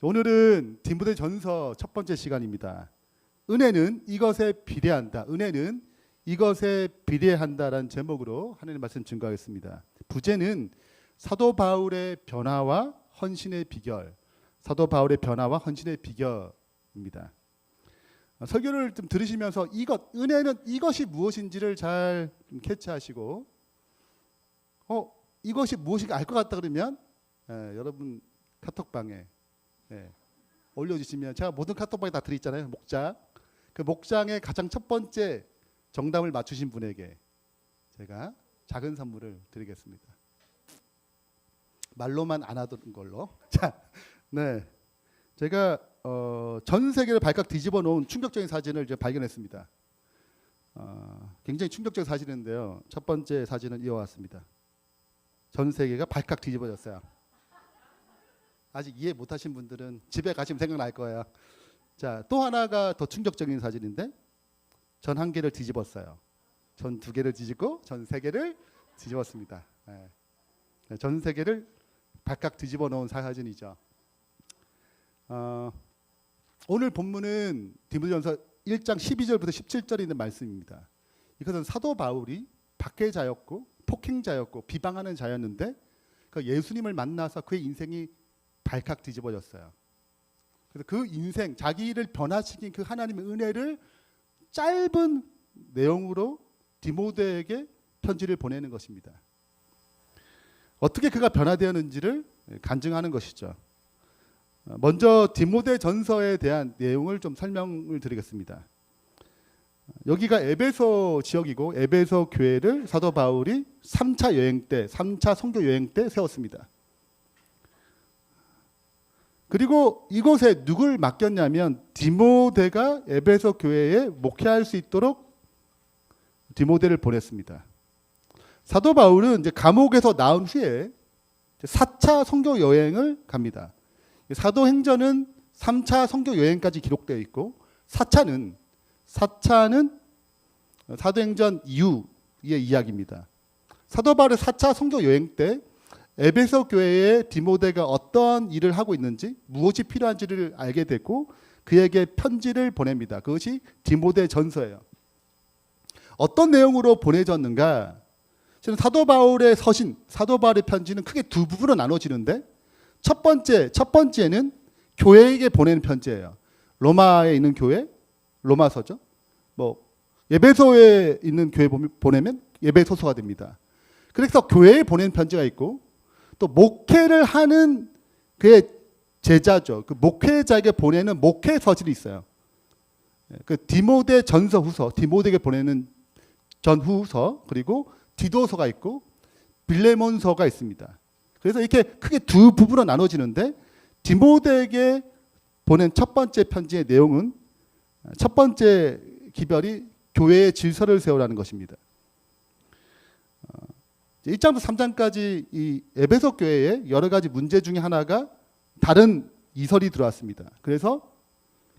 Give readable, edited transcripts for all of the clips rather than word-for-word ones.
오늘은 디모데전서 첫 번째 시간입니다. 은혜는 이것에 비례한다. 은혜는 이것에 비례한다라는 제목으로 하나님의 말씀 증거하겠습니다. 부제는 사도 바울의 변화와 헌신의 비결. 사도 바울의 변화와 헌신의 비결입니다. 설교를 좀 들으시면서 은혜는 이것이 무엇인지를 잘 캐치하시고 이것이 무엇인가 알 것 같다 그러면 여러분 카톡방에 올려주시면 제가 모든 카톡방에 다 드리잖아요. 목장. 그 목장의 가장 첫 번째 정답을 맞추신 분에게 제가 작은 선물을 드리겠습니다. 말로만 안 하던 걸로. 자, 제가 전 세계를 발칵 뒤집어 놓은 충격적인 사진을 이제 발견했습니다. 굉장히 충격적인 사진인데요. 첫 번째 사진은 이어왔습니다. 전 세계가 발칵 뒤집어졌어요. 아직 이해 못하신 분들은 집에 가시면 생각날 거예요. 자, 또 하나가 더 충격적인 사진인데 전 한 개를 뒤집었어요. 전 두 개를 뒤집고 전 세 개를 뒤집었습니다. 전 세계를 발칵 뒤집어 놓은 사진이죠. 오늘 본문은 디모데전서 1장 12절부터 17절에 있는 말씀입니다. 이것은 사도 바울이 박해자였고 폭행자였고 비방하는 자였는데 그 예수님을 만나서 그의 인생이 발칵 뒤집어졌어요. 그래서 그 인생, 자기를 변화시킨 그 하나님의 은혜를 짧은 내용으로 디모데에게 편지를 보내는 것입니다. 어떻게 그가 변화되었는지를 간증하는 것이죠. 먼저 디모데전서에 대한 내용을 좀 설명을 드리겠습니다. 여기가 에베소 지역이고 에베소 교회를 사도 바울이 3차 여행 때, 3차 선교 여행 때 세웠습니다. 그리고 이곳에 누굴 맡겼냐면 디모데가 에베소 교회에 목회할 수 있도록 디모데를 보냈습니다. 사도 바울은 이제 감옥에서 나온 후에 4차 선교 여행을 갑니다. 사도행전은 3차 선교 여행까지 기록되어 있고 4차는 사도행전 이후의 이야기입니다. 사도 바울의 4차 선교 여행 때 에베소 교회에 디모데가 어떤 일을 하고 있는지 무엇이 필요한지를 알게 됐고 그에게 편지를 보냅니다. 그것이 디모데전서예요. 어떤 내용으로 보내졌는가? 사도 바울의 서신, 사도 바울의 편지는 크게 두 부분으로 나눠지는데 첫 번째는 교회에게 보내는 편지예요. 로마에 있는 교회, 로마서죠. 에베소에 있는 교회 보내면 에베소서가 됩니다. 그래서 교회에 보내는 편지가 있고 또 목회를 하는 그의 제자죠. 그 목회자에게 보내는 목회 서신이 있어요. 그 디모데 전서 후서, 디모데에게 보내는 전후서, 그리고 디도서가 있고 빌레몬서가 있습니다. 그래서 이렇게 크게 두 부분으로 나눠지는데 디모데에게 보낸 첫 번째 편지의 내용은 첫 번째 기별이 교회의 질서를 세우라는 것입니다. 1장부터 3장까지 이 에베소 교회에 여러 가지 문제 중에 하나가 다른 이설이 들어왔습니다. 그래서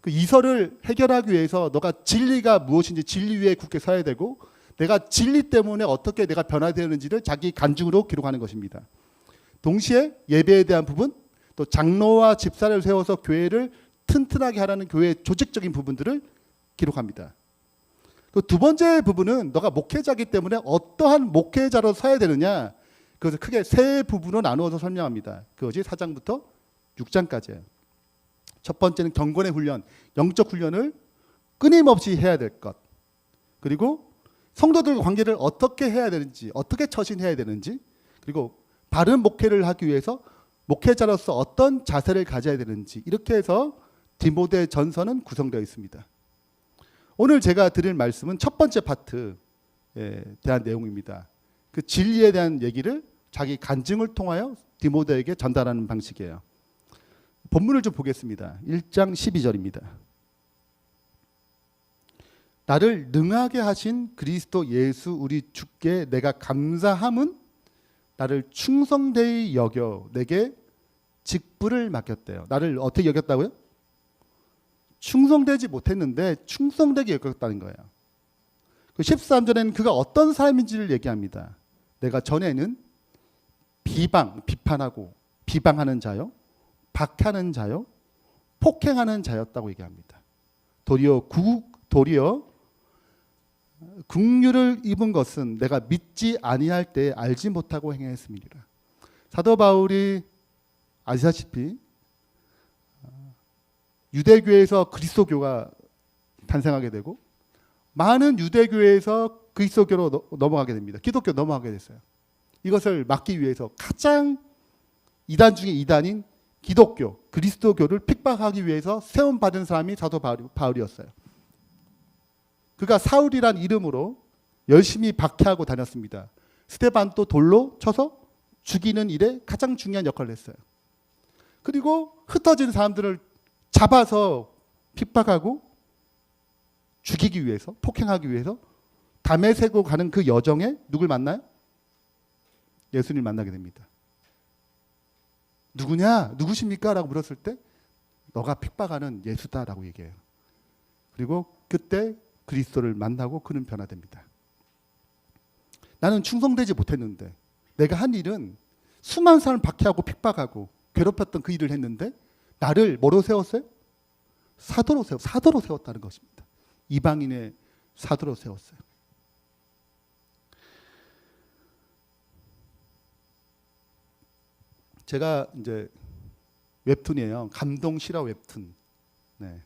그 이설을 해결하기 위해서 너가 진리가 무엇인지 진리 위에 굳게 서야 되고 내가 진리 때문에 어떻게 내가 변화되는지를 자기 간증으로 기록하는 것입니다. 동시에 예배에 대한 부분, 또 장로와 집사를 세워서 교회를 튼튼하게 하라는 교회의 조직적인 부분들을 기록합니다. 그 두 번째 부분은 너가 목회자이기 때문에 어떠한 목회자로 서야 되느냐, 그것을 크게 세 부분으로 나누어서 설명합니다. 그것이 4장부터 6장까지예요. 첫 번째는 경건의 훈련, 영적 훈련을 끊임없이 해야 될 것. 그리고 성도들과 관계를 어떻게 해야 되는지, 어떻게 처신해야 되는지, 그리고 바른 목회를 하기 위해서 목회자로서 어떤 자세를 가져야 되는지, 이렇게 해서 디모데 전서는 구성되어 있습니다. 오늘 제가 드릴 말씀은 첫 번째 파트에 대한 내용입니다. 그 진리에 대한 얘기를 자기 간증을 통하여 디모데에게 전달하는 방식이에요. 본문을 좀 보겠습니다. 1장 12절입니다. 나를 능하게 하신 그리스도 예수 우리 주께 내가 감사함은 나를 충성되이 여겨 내게 직분을 맡겼대요. 나를 어떻게 여겼다고요? 충성되지 못했는데 충성되게 여겼다는 거예요. 그 13절에는 그가 어떤 사람인지를 얘기합니다. 내가 전에는 비판하고 비방하는 자요, 박하는 자요, 폭행하는 자였다고 얘기합니다. 도리어 국류를 입은 것은 내가 믿지 아니할 때 알지 못하고 행했음이니라. 사도 바울이 아시다시피 유대교에서 그리스도교가 탄생하게 되고 많은 유대교에서 그리스도교로 넘어가게 됩니다. 기독교 넘어가게 됐어요. 이것을 막기 위해서 가장 이단 중에 이단인 기독교, 그리스도교를 핍박하기 위해서 세움받은 사람이 사도 바울이었어요. 그가 사울이란 이름으로 열심히 박해하고 다녔습니다. 스데반도 돌로 쳐서 죽이는 일에 가장 중요한 역할을 했어요. 그리고 흩어진 사람들을 잡아서 핍박하고 죽이기 위해서, 폭행하기 위해서 다메섹으로 가는 그 여정에 누굴 만나요? 예수님을 만나게 됩니다. 누구냐? 누구십니까? 라고 물었을 때 너가 핍박하는 예수다라고 얘기해요. 그리고 그때 그리스도를 만나고 그는 변화됩니다. 나는 충성되지 못했는데 내가 한 일은 수많은 사람을 박해하고 핍박하고 괴롭혔던 그 일을 했는데 나를 뭐로 세웠어요? 사도로 세웠다는 것입니다. 이방인의 사도로 세웠어요. 제가 이제 웹툰이에요. 감동 실화 웹툰. 네.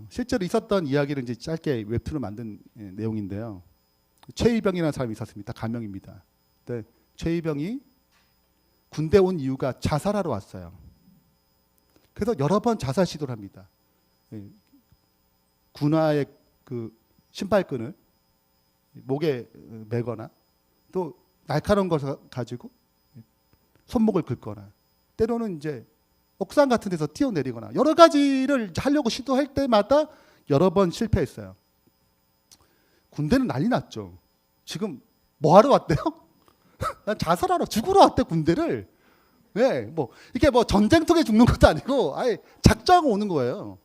실제로 있었던 이야기를 이제 짧게 웹툰을 만든 내용인데요. 최이병이라는 사람이 있었습니다. 가명입니다. 근데 최이병이 군대 온 이유가 자살하러 왔어요. 그래서 여러 번 자살 시도를 합니다. 군화의 그 신발끈을 목에 매거나 또 날카로운 것을 가지고 손목을 긁거나 때로는 이제 옥상 같은 데서 뛰어내리거나 여러 가지를 하려고 시도할 때마다 여러 번 실패했어요. 군대는 난리 났죠. 지금 뭐 하러 왔대요? 자살하러 죽으러 왔대 군대를. 왜? 뭐 이게 뭐 전쟁통에 죽는 것도 아니고 아예 작정하고 오는 거예요.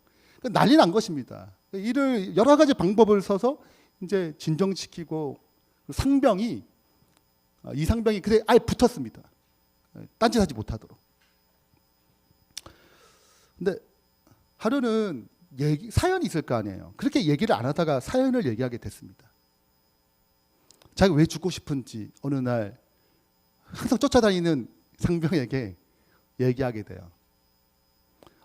난리 난 것입니다. 이를 여러 가지 방법을 써서 이제 진정시키고 상병이 이 상병이 그래 아예 붙었습니다. 딴짓하지 못하도록. 근데 하루는 사연이 있을 거 아니에요. 그렇게 얘기를 안 하다가 사연을 얘기하게 됐습니다. 자기가 왜 죽고 싶은지 어느 날 항상 쫓아다니는 상병에게 얘기하게 돼요.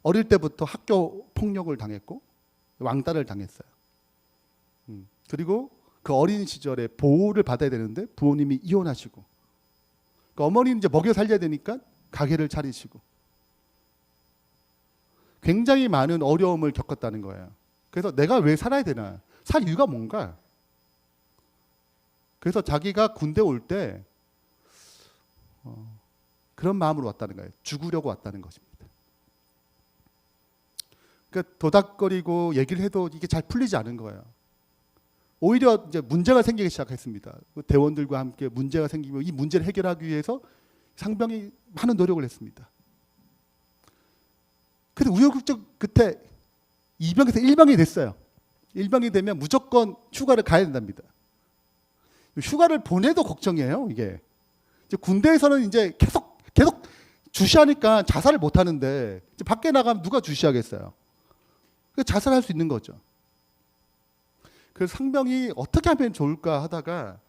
어릴 때부터 학교 폭력을 당했고 왕따를 당했어요. 그리고 그 어린 시절에 보호를 받아야 되는데 부모님이 이혼하시고 그러니까 어머니는 이제 먹여 살려야 되니까 가게를 차리시고 굉장히 많은 어려움을 겪었다는 거예요. 그래서 내가 왜 살아야 되나? 살 이유가 뭔가? 그래서 자기가 군대 올 때 그런 마음으로 왔다는 거예요. 죽으려고 왔다는 것입니다. 그러니까 도닥거리고 얘기를 해도 이게 잘 풀리지 않은 거예요. 오히려 이제 문제가 생기기 시작했습니다. 대원들과 함께 문제가 생기고 이 문제를 해결하기 위해서 상병이 많은 노력을 했습니다. 그래서 우여곡절 끝에 2병에서 1병이 됐어요. 1병이 되면 무조건 휴가를 가야 된답니다. 휴가를 보내도 걱정이에요, 이게. 이제 군대에서는 이제 계속 주시하니까 자살을 못 하는데 이제 밖에 나가면 누가 주시하겠어요. 자살할 수 있는 거죠. 그래서 상병이 어떻게 하면 좋을까 하다가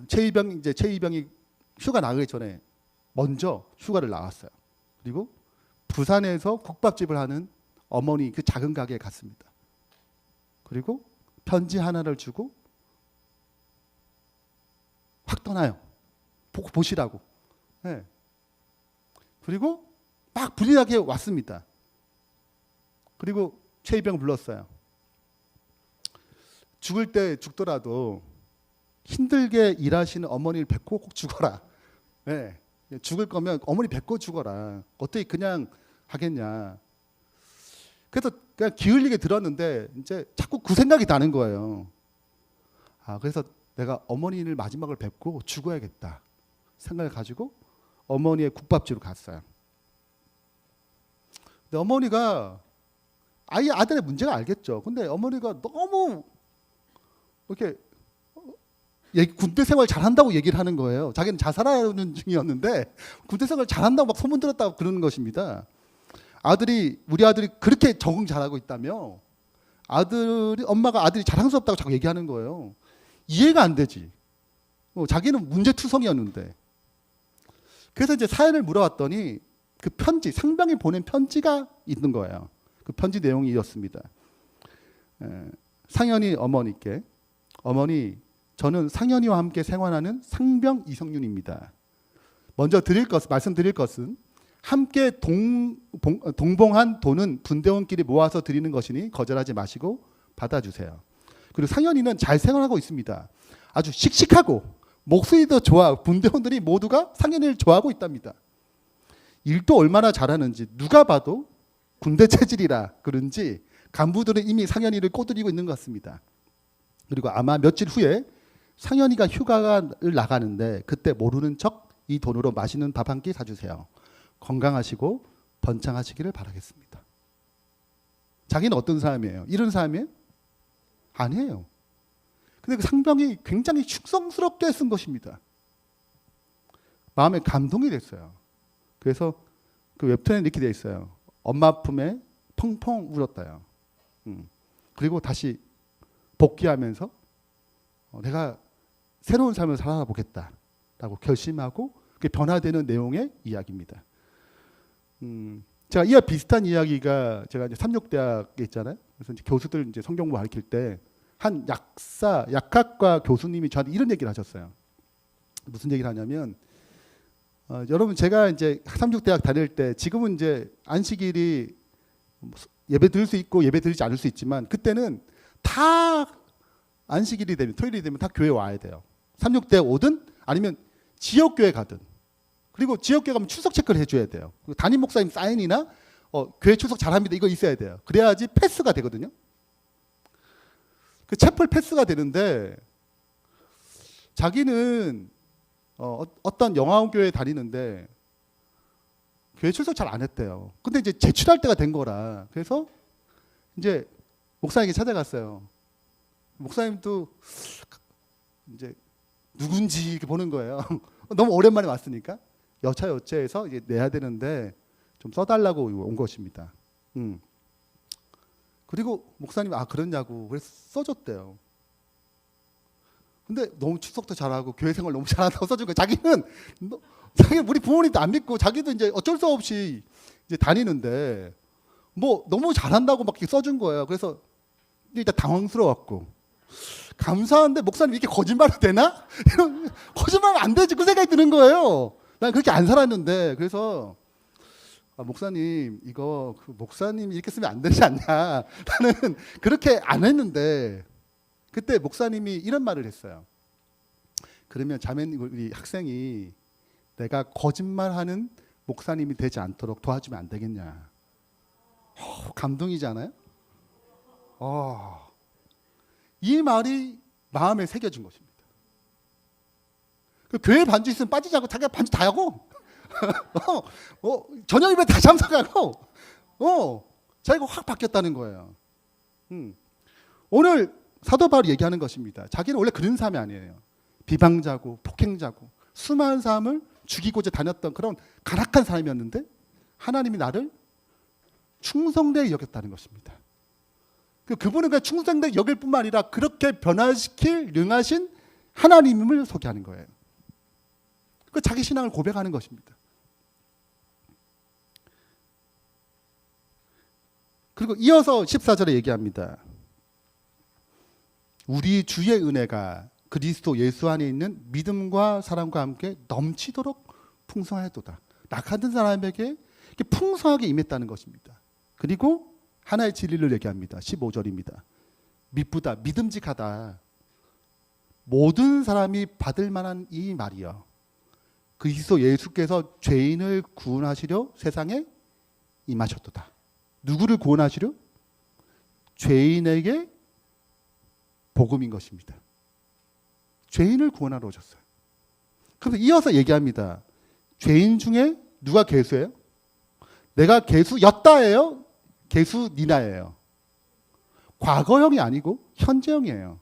최이병이 휴가 나가기 전에 먼저 휴가를 나왔어요. 그리고 부산에서 국밥집을 하는 어머니 그 작은 가게에 갔습니다. 그리고 편지 하나를 주고 확 떠나요. 보시라고. 네. 그리고 막 불리하게 왔습니다. 그리고 최이병 불렀어요. 죽을 때 죽더라도 힘들게 일하시는 어머니를 뵙고 꼭 죽어라. 네. 죽을 거면 어머니 뵙고 죽어라. 어떻게 그냥 하겠냐. 그래서 그냥 기울이게 들었는데 이제 자꾸 그 생각이 나는 거예요. 그래서 내가 어머니를 마지막으로 뵙고 죽어야겠다 생각을 가지고 어머니의 국밥집으로 갔어요. 근데 어머니가 아들의 문제가 알겠죠. 근데 어머니가 너무 이렇게 군대 생활 잘한다고 얘기를 하는 거예요. 자기는 자살하는 중이었는데 군대 생활 잘한다고 막 소문 들었다고 그러는 것입니다. 우리 아들이 그렇게 적응 잘하고 있다며 엄마가 아들이 자랑스럽다고 자꾸 얘기하는 거예요. 이해가 안 되지. 자기는 문제투성이었는데. 그래서 이제 사연을 물어봤더니 그 편지, 상병이 보낸 편지가 있는 거예요. 그 편지 내용이 이었습니다. 상현이 어머니께, 어머니, 저는 상현이와 함께 생활하는 상병 이성윤입니다. 먼저 말씀드릴 것은 함께 동봉한 돈은 분대원끼리 모아서 드리는 것이니 거절하지 마시고 받아주세요. 그리고 상현이는 잘 생활하고 있습니다. 아주 씩씩하고 목소리도 좋아. 분대원들이 모두가 상현이를 좋아하고 있답니다. 일도 얼마나 잘하는지 누가 봐도 군대 체질이라 그런지 간부들은 이미 상현이를 꼬드리고 있는 것 같습니다. 그리고 아마 며칠 후에 상현이가 휴가를 나가는데 그때 모르는 척 이 돈으로 맛있는 밥 한 끼 사주세요. 건강하시고 번창하시기를 바라겠습니다. 자기는 어떤 사람이에요? 이런 사람이에요? 아니에요. 근데 그 상병이 굉장히 축성스럽게 쓴 것입니다. 마음에 감동이 됐어요. 그래서 그 웹툰에 이렇게 돼 있어요. 엄마 품에 펑펑 울었다요. 그리고 다시 복귀하면서 내가 새로운 삶을 살아보겠다라고 결심하고 그게 변화되는 내용의 이야기입니다. 제가 이와 비슷한 이야기가 제가 이제 삼육대학에 있잖아요. 그래서 이제 교수들 이제 성경부 가르칠 때 한 약학과 교수님이 저한테 이런 얘기를 하셨어요. 무슨 얘기를 하냐면 여러분 제가 이제 삼육대학 다닐 때 지금은 이제 안식일이 예배 드릴 수 있고 예배 드리지 않을 수 있지만 그때는 다 안식일이 되면 토요일이 되면 다 교회 와야 돼요. 삼육대학 오든 아니면 지역교회 가든. 그리고 지역교회 가면 출석 체크를 해줘야 돼요. 담임 목사님 사인이나 교회 출석 잘합니다. 이거 있어야 돼요. 그래야지 패스가 되거든요. 그 채플 패스가 되는데 자기는 어떤 영화교회에 다니는데 교회 출석 잘 안 했대요. 근데 이제 제출할 때가 된 거라. 그래서 이제 목사님에게 찾아갔어요. 목사님도 이제 누군지 이렇게 보는 거예요. 너무 오랜만에 왔으니까 여차여차해서 이제 내야 되는데 좀 써달라고 온 것입니다. 그리고 목사님이 그러냐고 그래서 써줬대요. 근데 너무 출석도 잘하고 교회 생활 너무 잘한다고 써준 거예요. 자기는 우리 부모님도 안 믿고 자기도 이제 어쩔 수 없이 이제 다니는데 뭐 너무 잘한다고 막 이렇게 써준 거예요. 그래서 일단 당황스러웠고 감사한데 목사님 이렇게 거짓말도 되나? 거짓말하면 안 되지 그 생각이 드는 거예요. 난 그렇게 안 살았는데 그래서 목사님 이거 목사님이 이렇게 쓰면 안 되지 않냐. 나는 그렇게 안 했는데 그때 목사님이 이런 말을 했어요. 그러면 자매님 우리 학생이 내가 거짓말하는 목사님이 되지 않도록 도와주면 안 되겠냐. 감동이지 않아요? 이 말이 마음에 새겨진 것입니다. 그 교회 반주 있으면 빠지지 않고 자기가 반주 다 하고 저녁 예배 다 참석하고 자기가 확 바뀌었다는 거예요. 오늘 사도 바울이 얘기하는 것입니다. 자기는 원래 그런 사람이 아니에요. 비방자고 폭행자고 수많은 사람을 죽이고자 다녔던 그런 간악한 사람이었는데 하나님이 나를 충성되게 여겼다는 것입니다. 그분은 그냥 충성되게 여길 뿐만 아니라 그렇게 변화시킬 능하신 하나님을 소개하는 거예요. 그 자기 신앙을 고백하는 것입니다. 그리고 이어서 14절에 얘기합니다. 우리 주의 은혜가 그리스도 예수 안에 있는 믿음과 사랑과 함께 넘치도록 풍성하도다. 낙하던 사람에게 풍성하게 임했다는 것입니다. 그리고 하나의 진리를 얘기합니다. 15절입니다. 미쁘다, 믿음직하다. 모든 사람이 받을 만한 이 말이여. 그리스도 예수께서 죄인을 구원하시려 세상에 임하셨도다. 누구를 구원하시려? 죄인에게 복음인 것입니다. 죄인을 구원하러 오셨어요. 그래서 이어서 얘기합니다. 죄인 중에 누가 괴수예요? 내가 괴수였다예요? 괴수니나예요? 과거형이 아니고 현재형이에요.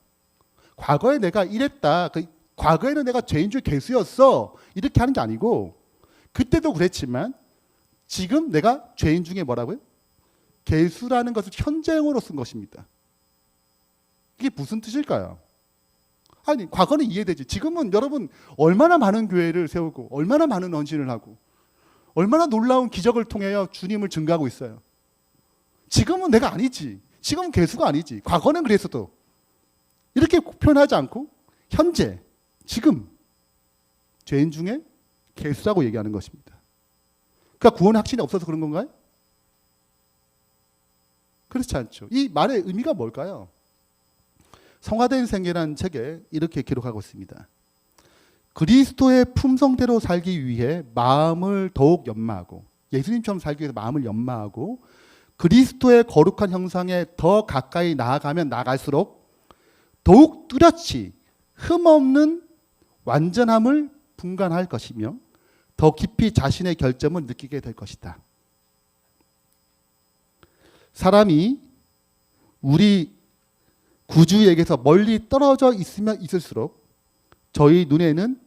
과거에 내가 이랬다. 과거에는 내가 죄인 중 괴수였어. 이렇게 하는 게 아니고 그때도 그랬지만 지금 내가 죄인 중에 뭐라고요? 괴수라는 것을 현재형으로 쓴 것입니다. 이게 무슨 뜻일까요? 아니 과거는 이해되지. 지금은 여러분 얼마나 많은 교회를 세우고 얼마나 많은 헌신을 하고 얼마나 놀라운 기적을 통하여 주님을 증거하고 있어요. 지금은 내가 아니지. 지금은 괴수가 아니지. 과거는 그랬어도 이렇게 표현하지 않고 현재, 지금 죄인 중에 괴수라고 얘기하는 것입니다. 그러니까 구원 확신이 없어서 그런 건가요? 그렇지 않죠. 이 말의 의미가 뭘까요? 성화된 생애라는 책에 이렇게 기록하고 있습니다. 그리스도의 품성대로 살기 위해 마음을 더욱 연마하고 예수님처럼 살기 위해서 마음을 연마하고 그리스도의 거룩한 형상에 더 가까이 나아가면 나갈수록 더욱 뚜렷이 흠없는 완전함을 분간할 것이며 더 깊이 자신의 결점을 느끼게 될 것이다. 사람이 우리 구주에게서 멀리 떨어져 있으면 있을수록 저희 눈에는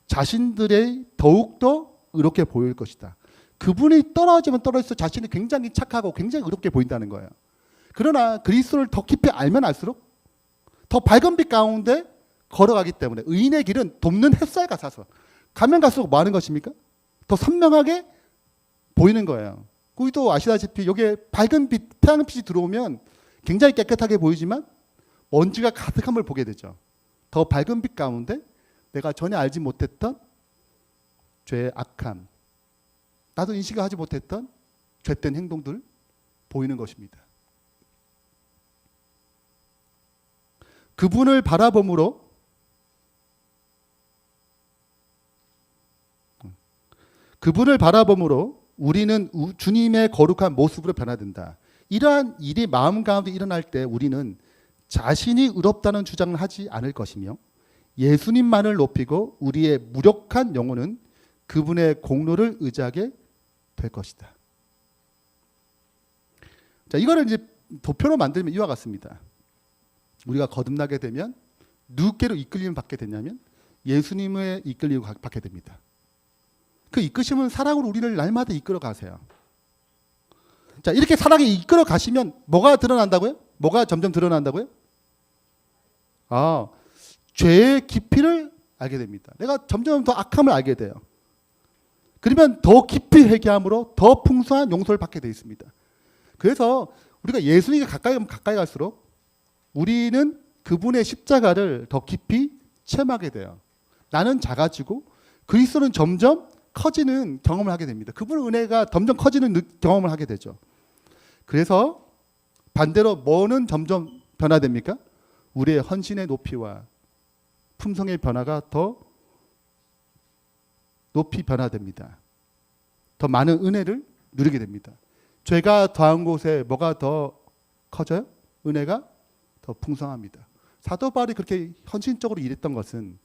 자신들의 더욱더 의롭게 보일 것이다. 그분이 떨어지면 떨어질수록 자신이 굉장히 착하고 굉장히 의롭게 보인다는 거예요. 그러나 그리스도를 더 깊이 알면 알수록 더 밝은 빛 가운데 걸어가기 때문에 의인의 길은 돕는 햇살 같아서 가면 갈수록 뭐 하는 것입니까? 더 선명하게 보이는 거예요. 우리도 아시다시피 여기에 밝은 빛, 태양빛이 들어오면 굉장히 깨끗하게 보이지만 먼지가 가득한 걸 보게 되죠. 더 밝은 빛 가운데 내가 전혀 알지 못했던 죄의 악함, 나도 인식을 하지 못했던 죄된 행동들 보이는 것입니다. 그분을 바라봄으로 우리는 주님의 거룩한 모습으로 변화된다. 이러한 일이 마음 가운데 일어날 때 우리는 자신이 의롭다는 주장을 하지 않을 것이며 예수님만을 높이고 우리의 무력한 영혼은 그분의 공로를 의지하게 될 것이다. 자, 이거를 이제 도표로 만들면 이와 같습니다. 우리가 거듭나게 되면 누구께로 이끌림을 받게 되냐면 예수님의 이끌림을 받게 됩니다. 그 이끄심은 사랑으로 우리를 날마다 이끌어 가세요. 자, 이렇게 사랑에 이끌어 가시면 뭐가 드러난다고요? 뭐가 점점 드러난다고요? 죄의 깊이를 알게 됩니다. 내가 점점 더 악함을 알게 돼요. 그러면 더 깊이 회개함으로 더 풍성한 용서를 받게 되어 있습니다. 그래서 우리가 예수님께 가까이 갈수록 우리는 그분의 십자가를 더 깊이 체험하게 돼요. 나는 작아지고 그리스도는 점점 커지는 경험을 하게 됩니다. 그분의 은혜가 점점 커지는 경험을 하게 되죠. 그래서 반대로 뭐는 점점 변화됩니까? 우리의 헌신의 높이와 품성의 변화가 더 높이 변화됩니다. 더 많은 은혜를 누리게 됩니다. 죄가 더한 곳에 뭐가 더 커져요? 은혜가 더 풍성합니다. 사도 바울이 그렇게 헌신적으로 일했던 것은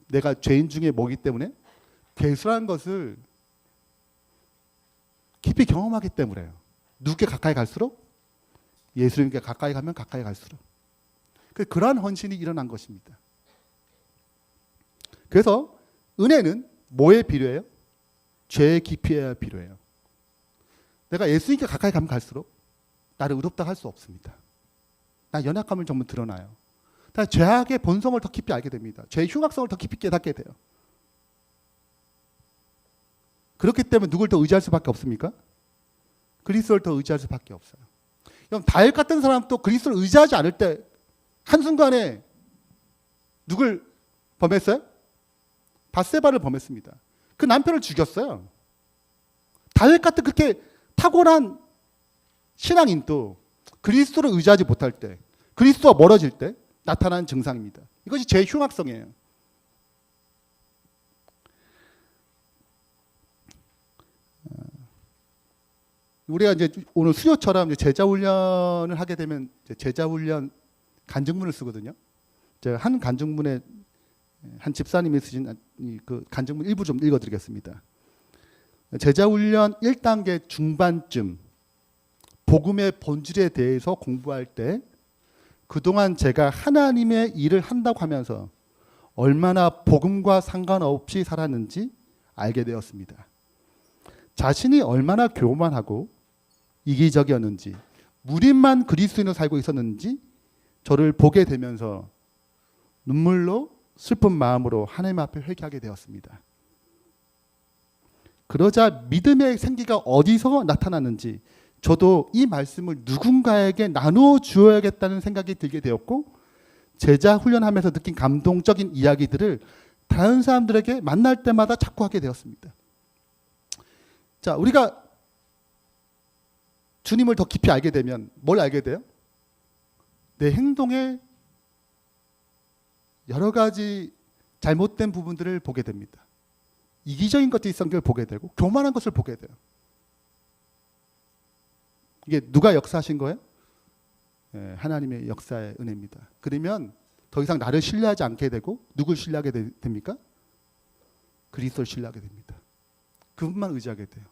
내가 죄인 중에 뭐기 때문에 괴수라는 것을 깊이 경험하기 때문에요. 누구께 가까이 갈수록 예수님께 가까이 가면 가까이 갈수록 그러한 헌신이 일어난 것입니다. 그래서 은혜는 뭐에 필요해요? 죄의 깊이에 필요해요. 내가 예수님께 가까이 가면 갈수록 나를 의롭다 할 수 없습니다. 나 연약함을 전부 드러나요. 나 죄악의 본성을 더 깊이 알게 됩니다. 죄의 흉악성을 더 깊이 깨닫게 돼요. 그렇기 때문에 누굴 더 의지할 수밖에 없습니까? 그리스도를 더 의지할 수밖에 없어요. 그럼 다윗 같은 사람도 그리스도를 의지하지 않을 때 한순간에 누굴 범했어요? 밧세바를 범했습니다. 그 남편을 죽였어요. 다윗 같은 그렇게 탁월한 신앙인도 그리스도를 의지하지 못할 때, 그리스도와 멀어질 때 나타나는 증상입니다. 이것이 죄의 흉악성이에요. 우리가 이제 오늘 수요처럼 제자 훈련을 하게 되면 제자 훈련 간증문을 쓰거든요. 제가 한 간증문에 한 집사님이 쓰신 그 간증문 일부 좀 읽어드리겠습니다. 제자 훈련 1단계 중반쯤 복음의 본질에 대해서 공부할 때 그동안 제가 하나님의 일을 한다고 하면서 얼마나 복음과 상관없이 살았는지 알게 되었습니다. 자신이 얼마나 교만하고 이기적이었는지, 무림만 그리스도인으로 살고 있었는지 저를 보게 되면서 눈물로 슬픈 마음으로 하나님 앞에 회개하게 되었습니다. 그러자 믿음의 생기가 어디서 나타났는지 저도 이 말씀을 누군가에게 나누어 주어야겠다는 생각이 들게 되었고, 제자 훈련하면서 느낀 감동적인 이야기들을 다른 사람들에게 만날 때마다 자꾸 하게 되었습니다. 자, 우리가 주님을 더 깊이 알게 되면 뭘 알게 돼요? 내 행동에 여러 가지 잘못된 부분들을 보게 됩니다. 이기적인 것들이 있었던 걸 보게 되고 교만한 것을 보게 돼요. 이게 누가 역사하신 거예요? 예, 하나님의 역사의 은혜입니다. 그러면 더 이상 나를 신뢰하지 않게 되고 누굴 신뢰하게 됩니까? 그리스도를 신뢰하게 됩니다. 그분만 의지하게 돼요.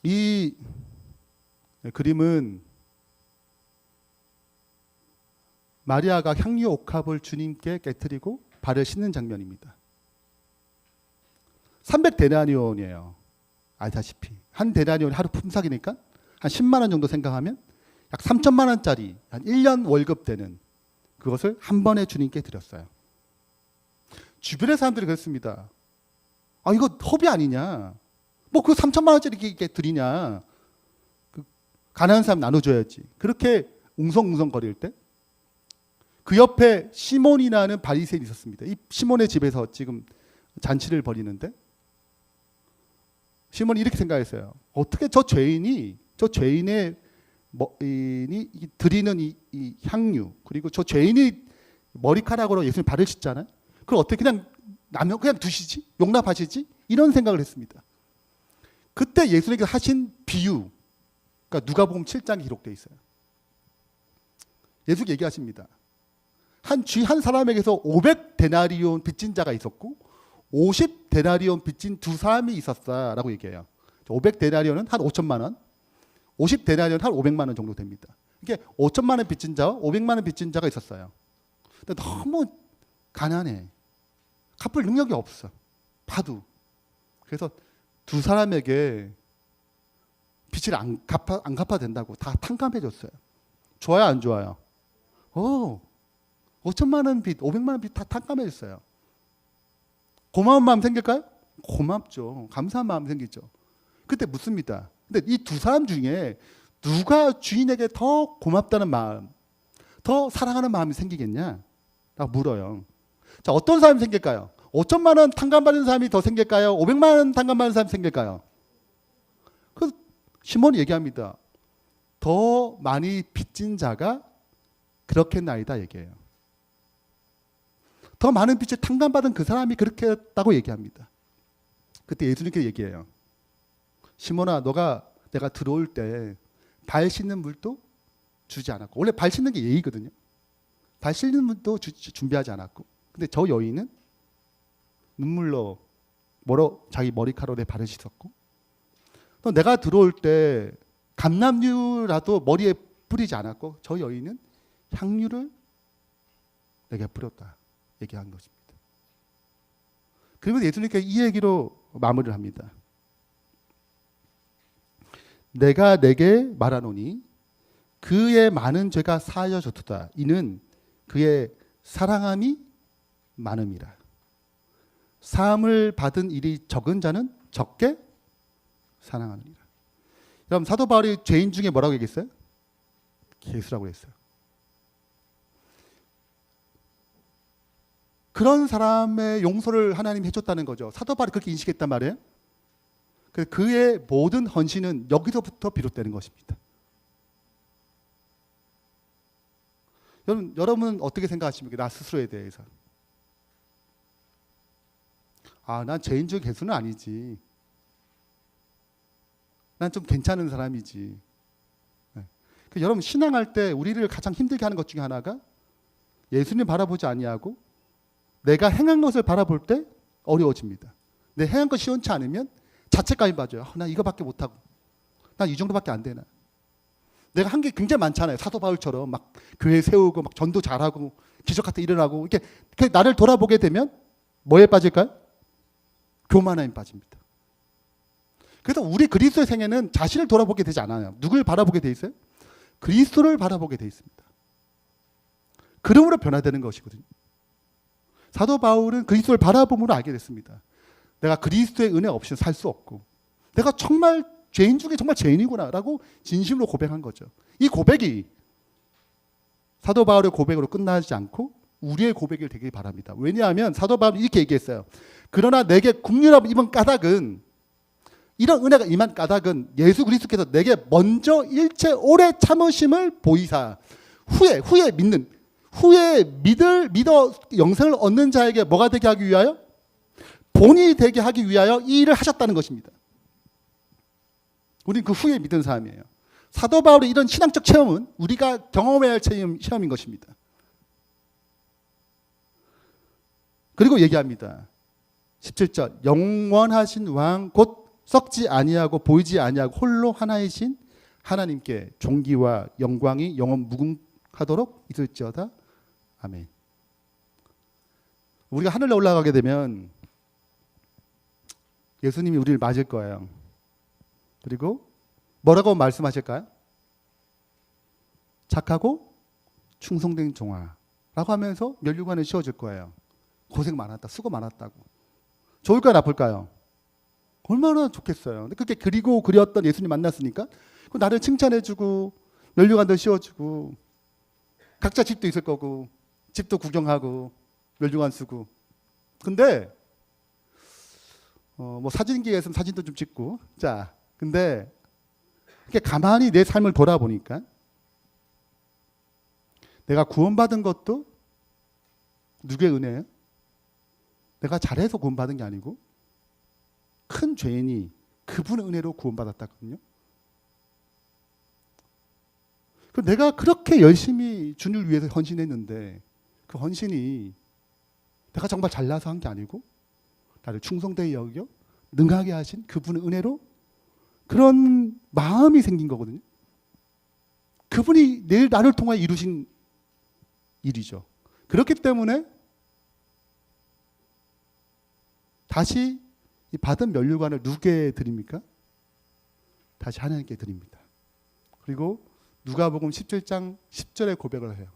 이 그림은 마리아가 향유 옥합을 주님께 깨뜨리고 발을 씻는 장면입니다. 300데나리온이에요. 알다시피 한 데나리온이 하루 품삯이니까 한 10만 원 정도 생각하면 약 3천만 원짜리 한 1년 월급 되는 그것을 한 번에 주님께 드렸어요. 주변의 사람들이 그랬습니다. 아, 이거 허비 아니냐? 뭐 그 3천만 원짜리 이렇게 드리냐? 그 가난한 사람 나눠줘야지. 그렇게 웅성웅성거릴 때 그 옆에 시몬이라는 바리새인이 있었습니다. 이 시몬의 집에서 지금 잔치를 벌이는데 시몬이 이렇게 생각했어요. 어떻게 저 죄인의 드리는 이 향유, 그리고 저 죄인이 머리카락으로 예수님 발을 씻잖아요. 그걸 어떻게 그냥 두시지? 용납하시지? 이런 생각을 했습니다. 그때 예수님께서 하신 비유, 그러니까 누가복음 7장에 기록되어 있어요. 예수님이 얘기하십니다. 한 사람에게서 500데나리온 빚진 자가 있었고 50데나리온 빚진 두 사람이 있었다라고 얘기해요. 500데나리온은 한 5천만 원, 50데나리온은 한 500만 원 정도 됩니다. 이게 5천만 원 빚진 자와 500만 원 빚진 자가 있었어요. 근데 너무 가난해. 갚을 능력이 없어. 바두. 그래서 두 사람에게 빚을 안 갚아도 된다고 다 탕감해 줬어요. 좋아요, 안 좋아요? 5천만 원 빚, 500만 원 빚 다 탕감해 줬어요. 고마운 마음 생길까요? 고맙죠. 감사한 마음 생기죠. 그때 묻습니다. 근데 이 두 사람 중에 누가 주인에게 더 고맙다는 마음, 더 사랑하는 마음이 생기겠냐? 라고 물어요. 자, 어떤 사람이 생길까요? 5천만 원 탕감받은 사람이 더 생길까요? 500만 원 탕감받은 사람이 생길까요? 그 시몬이 얘기합니다. 더 많이 빚진 자가 그렇겠나이다 얘기해요. 더 많은 빚을 탕감받은 그 사람이 그렇게 했다고 얘기합니다. 그때 예수님께 얘기해요. 시몬아, 내가 들어올 때 발 씻는 물도 주지 않았고, 원래 발 씻는 게 예의거든요. 발 씻는 물도 준비하지 않았고, 근데 저 여인은 눈물로 자기 머리카락에 발을 씻었고, 또 내가 들어올 때 감람유라도 머리에 뿌리지 않았고, 저 여인은 향유를 내게 뿌렸다 얘기한 것입니다. 그러면 예수님께서 이 얘기로 마무리를 합니다. 내가 내게 말하노니 그의 많은 죄가 사하여졌도다. 이는 그의 사랑함이 많음이라. 사함을 받은 일이 적은 자는 적게 사랑하느니라. 여러분, 사도 바울이 죄인 중에 뭐라고 얘기했어요? 예수라고 했어요. 그런 사람의 용서를 하나님이 해줬다는 거죠. 사도 바울이 그렇게 인식했단 말이에요. 그의 모든 헌신은 여기서부터 비롯되는 것입니다. 여러분은 어떻게 생각하십니까? 나 스스로에 대해서. 난 죄인 중 개수는 아니지. 난 좀 괜찮은 사람이지. 네. 여러분, 신앙할 때 우리를 가장 힘들게 하는 것 중에 하나가 예수님 바라보지 아니하고 내가 행한 것을 바라볼 때 어려워집니다. 내 행한 것 시원치 않으면 자책감이 빠져요. 나 이거밖에 못하고, 난 이 정도밖에 안 되나. 내가 한 게 굉장히 많잖아요. 사도 바울처럼 막 교회 세우고 막 전도 잘하고 기적 같은 일어나고 이렇게 나를 돌아보게 되면 뭐에 빠질까요? 교만함에 빠집니다. 그래서 우리 그리스도의 생애는 자신을 돌아보게 되지 않아요. 누굴 바라보게 돼 있어요? 그리스도를 바라보게 돼 있습니다. 그러므로 변화되는 것이거든요. 사도 바울은 그리스도를 바라봄으로 알게 됐습니다. 내가 그리스도의 은혜 없이는 살 수 없고 내가 정말 죄인 중에 정말 죄인이구나 라고 진심으로 고백한 거죠. 이 고백이 사도 바울의 고백으로 끝나지 않고 우리의 고백이 되길 바랍니다. 왜냐하면 사도 바울은 이렇게 얘기했어요. 그러나 내게 국률함 임한 까닭은, 이런 은혜가 임한 까닭은 예수 그리스도께서 내게 먼저 일체 오래 참으심을 보이사 후에 믿어 영생을 얻는 자에게 뭐가 되게 하기 위하여? 본이 되게 하기 위하여 이 일을 하셨다는 것입니다. 우리는 그 후에 믿은 사람이에요. 사도 바울의 이런 신앙적 체험은 우리가 경험해야 할 시험인 것입니다. 그리고 얘기합니다. 17절 영원하신 왕 곧 썩지 아니하고 보이지 아니하고 홀로 하나이신 하나님께 존귀와 영광이 영원 무궁하도록 있을지어다. 아멘. 우리가 하늘에 올라가게 되면 예수님이 우리를 맞을 거예요. 그리고 뭐라고 말씀하실까요? 착하고 충성된 종아라고 하면서 면류관을 씌워줄 거예요. 고생 많았다, 수고 많았다고. 좋을까요, 나쁠까요? 얼마나 좋겠어요. 근데 그렇게 그리고 그렸던 예수님 만났으니까 나를 칭찬해주고 면류관도 씌워주고 각자 집도 있을 거고 집도 구경하고 면류관 쓰고. 근데 뭐 사진기에 있으면 사진도 좀 찍고. 자, 근데 이렇게 가만히 내 삶을 돌아보니까 내가 구원받은 것도 누구의 은혜예요? 내가 잘해서 구원받은 게 아니고 큰 죄인이 그분의 은혜로 구원받았다거든요. 내가 그렇게 열심히 주님을 위해서 헌신했는데 그 헌신이 내가 정말 잘나서 한 게 아니고 나를 충성되게 여겨 능하게 하신 그분의 은혜로 그런 마음이 생긴 거거든요. 그분이 나를 통해 이루신 일이죠. 그렇기 때문에 다시 이 받은 면류관을 누구에게 드립니까? 다시 하나님께 드립니다. 그리고 누가복음 17장 10절에 고백을 해요.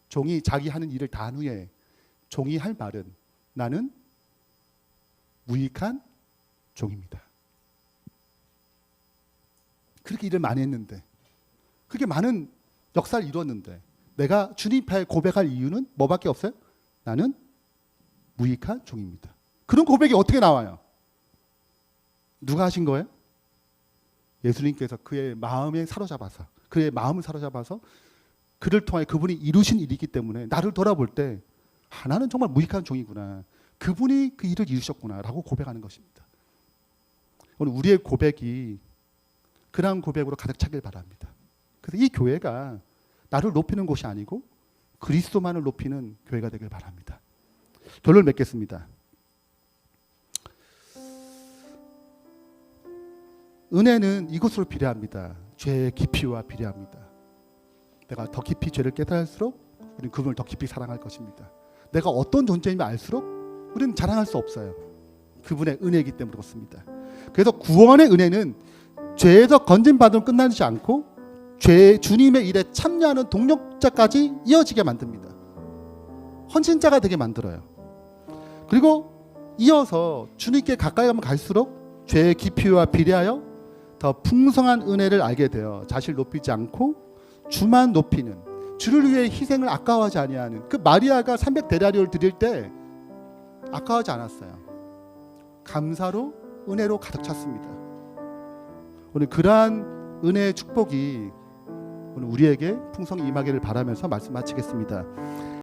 종이 자기 하는 일을 다 한 후에 종이 할 말은 나는 무익한 종입니다. 그렇게 일을 많이 했는데 그렇게 많은 역사를 이루었는데 내가 주님 앞에 고백할 이유는 뭐밖에 없어요? 나는 무익한 종입니다. 그런 고백이 어떻게 나와요? 누가 하신 거예요? 예수님께서 그의 마음에 사로잡아서 그의 마음을 사로잡아서 그를 통해 그분이 이루신 일이기 때문에 나를 돌아볼 때 나는 정말 무익한 종이구나. 그분이 그 일을 이루셨구나 라고 고백하는 것입니다. 오늘 우리의 고백이 그러한 고백으로 가득 차길 바랍니다. 그래서 이 교회가 나를 높이는 곳이 아니고 그리스도만을 높이는 교회가 되길 바랍니다. 결론을 맺겠습니다. 은혜는 이것으로 비례합니다. 죄의 깊이와 비례합니다. 내가 더 깊이 죄를 깨달을수록 우리는 그분을 더 깊이 사랑할 것입니다. 내가 어떤 존재임을 알수록 우리는 자랑할 수 없어요. 그분의 은혜이기 때문에 그렇습니다. 그래서 구원의 은혜는 죄에서 건진받으면 끝나지 않고 주님의 일에 참여하는 동력자까지 이어지게 만듭니다. 헌신자가 되게 만들어요. 그리고 이어서 주님께 가까이 가면 갈수록 죄의 깊이와 비례하여 더 풍성한 은혜를 알게 되어 자신을 높이지 않고 주만 높이는, 주를 위해 희생을 아까워하지 아니하는, 그 마리아가 300데나리온을 드릴 때 아까워하지 않았어요. 감사로 은혜로 가득 찼습니다. 오늘 그러한 은혜의 축복이 오늘 우리에게 풍성히 임하기를 바라면서 말씀 마치겠습니다.